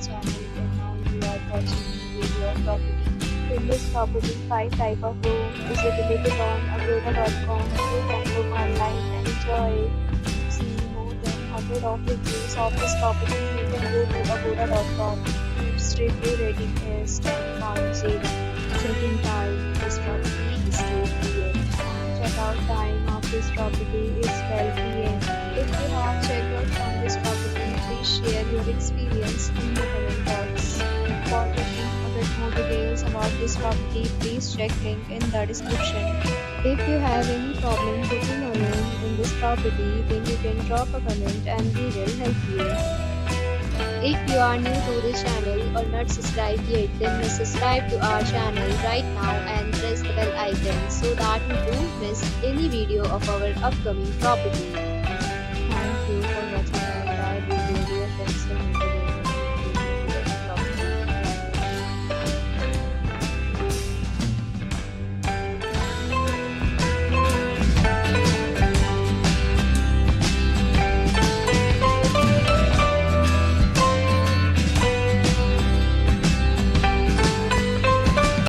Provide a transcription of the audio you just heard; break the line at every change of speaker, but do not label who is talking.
channel, and now you are watching a video of property. In this property, 5 type of room is available on agoda.com. You can book online and enjoy. See more than 100 of reviews of this property. You can go to agoda.com. Its review rating is 10.0. Check-in time. This property is 2 p.m. Check-out time of this property is 12 p.m. If you have checked out from this property, please share your experience in the comment box. For getting a bit more details about this property, please check link in the description. If you have any problem booking a room in this property, then you can drop a comment and we will help you. If you are new to this channel or not subscribed yet, then subscribe to our channel right now and press the bell icon so that you don't miss any video of our upcoming property.